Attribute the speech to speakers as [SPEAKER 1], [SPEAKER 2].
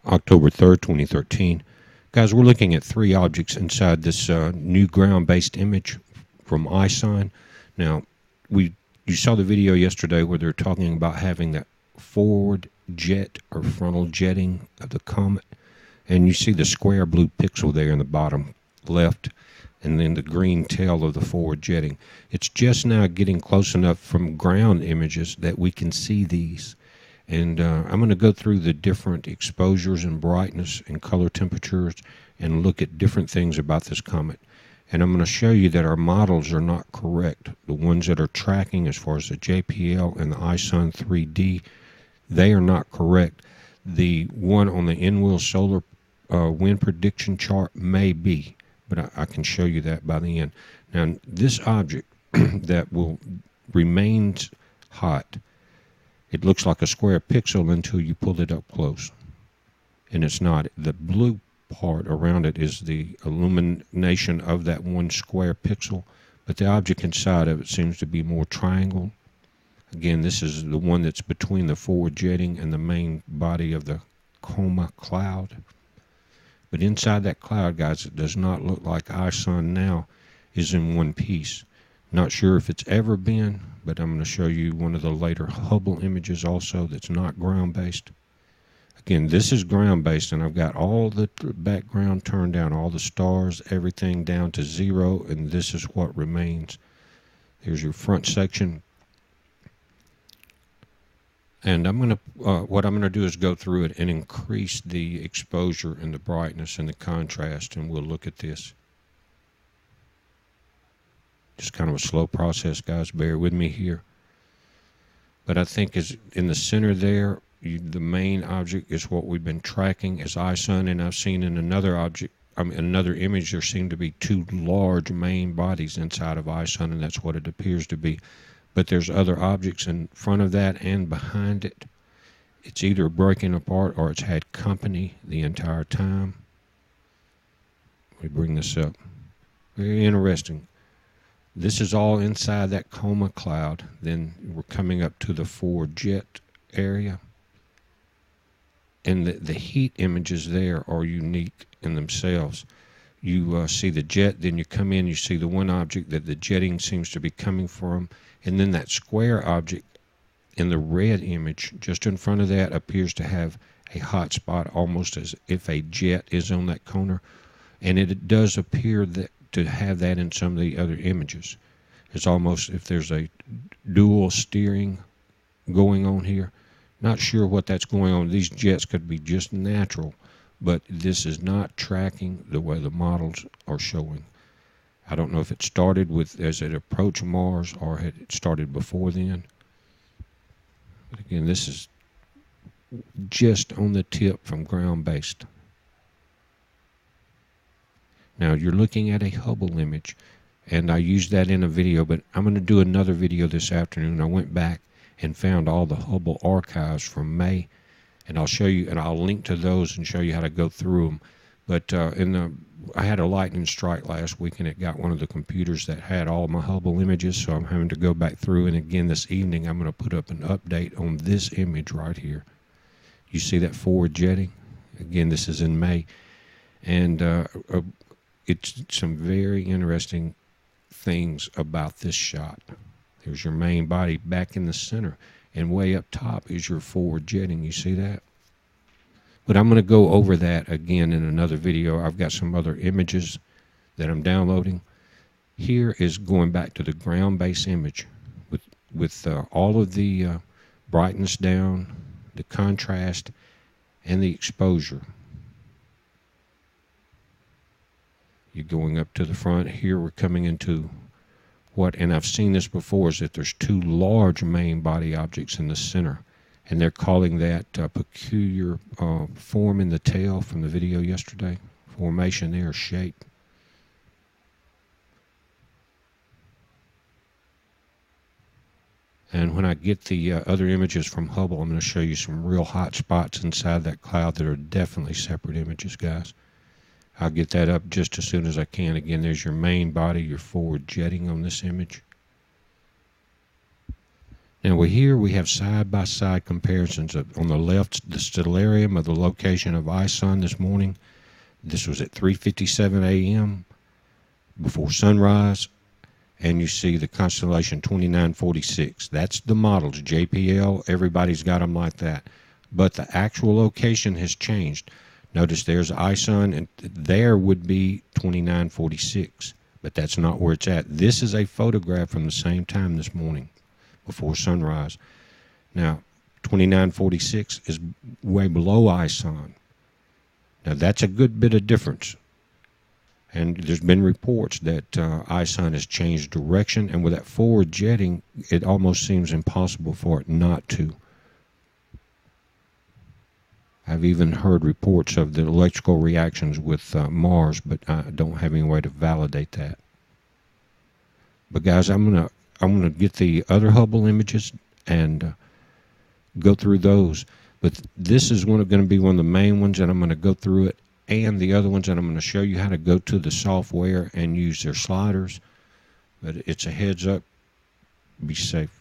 [SPEAKER 1] October 3rd, 2013. Guys, we're looking at three objects inside this new ground-based image from ISON. Now, you saw the video yesterday where they're talking about having that forward jet or frontal jetting of the comet, and you see the square blue pixel there in the bottom left, and then the green tail of the forward jetting. It's just now getting close enough from ground images that we can see these. And I'm going to go through the different exposures and brightness and color temperatures and look at different things about this comet. And I'm going to show you that our models are not correct. The ones that are tracking as far as the JPL and the ISON 3D, they are not correct. The one on the in-wheel solar wind prediction chart may be, but I can show you that by the end. Now, this object that will remain hot, it looks like a square pixel until you pull it up close, and it's not. The blue part around it is the illumination of that one square pixel, but the object inside of it seems to be more triangle. Again, this is the one that's between the forward jetting and the main body of the coma cloud. But inside that cloud, guys, it does not look like ISON now is in one piece. Not sure if it's ever been, but I'm going to show you one of the later Hubble images also that's not ground-based. Again, this is ground-based, and I've got all the background turned down, all the stars, everything down to 0, and this is what remains. Here's your front section. And I'm going to, what I'm going to do is go through it and increase the exposure and the brightness and the contrast, and we'll look at this. Just kind of a slow process, guys. Bear with me here. But I think is in the center there, the main object is what we've been tracking as ISON, and I've seen in another object, another image, there seem to be two large main bodies inside of ISON, and that's what it appears to be. But there's other objects in front of that and behind it. It's either breaking apart or it's had company the entire time. Let me bring this up. Very interesting. This is all inside that coma cloud. Then we're coming up to the forward jet area. And the heat images there are unique in themselves. You see the jet, then you come in, you see the one object that the jetting seems to be coming from, and then that square object in the red image just in front of that appears to have a hot spot, almost as if a jet is on that corner. And it does appear that to have that in some of the other images. It's almost if there's a dual steering going on here. Not sure what that's going on. These jets could be just natural, but this is not tracking the way the models are showing. I don't know if it started with as it approached Mars or had it started before then. But again, this is just on the tip from ground-based. Now you're looking at a Hubble image, and I used that in a video, but I'm going to do another video this afternoon. I went back and found all the Hubble archives from May, and I'll show you, and I'll link to those and show you how to go through them. But I had a lightning strike last week, and it got one of the computers that had all my Hubble images, so I'm having to go back through. And again, this evening, I'm going to put up an update on this image right here. You see that forward jetting? Again, this is in May, and it's some very interesting things about this shot. There's your main body back in the center, and way up top is your forward jetting. You see that? But I'm going to go over that again in another video. I've got some other images that I'm downloading. Here is going back to the ground-based image with all of the brightness down, the contrast, and the exposure. You're going up to the front. Here we're coming into what, and I've seen this before, is that there's two large main body objects in the center. And they're calling that peculiar form in the tail from the video yesterday. Formation there, shape. And when I get the other images from Hubble, I'm going to show you some real hot spots inside that cloud that are definitely separate images, guys. I'll get that up just as soon as I can. Again, there's your main body, your forward jetting on this image. Now here we have side-by-side comparisons of, on the left, the stellarium of the location of ISON this morning. This was at 3:57 a.m. before sunrise, and you see the constellation 2946. That's the models, JPL, everybody's got them like that. But the actual location has changed. Notice there's ISON, and there would be 2946, but that's not where it's at. This is a photograph from the same time this morning, before sunrise. Now, 2946 is way below ISON. Now, that's a good bit of difference. And there's been reports that ISON has changed direction, and with that forward jetting, it almost seems impossible for it not to. I've even heard reports of the electrical reactions with Mars, but I don't have any way to validate that. But guys, I'm gonna get the other Hubble images and go through those. But this is going to be one of the main ones, and I'm going to go through it, and the other ones, and I'm going to show you how to go to the software and use their sliders. But it's a heads up. Be safe.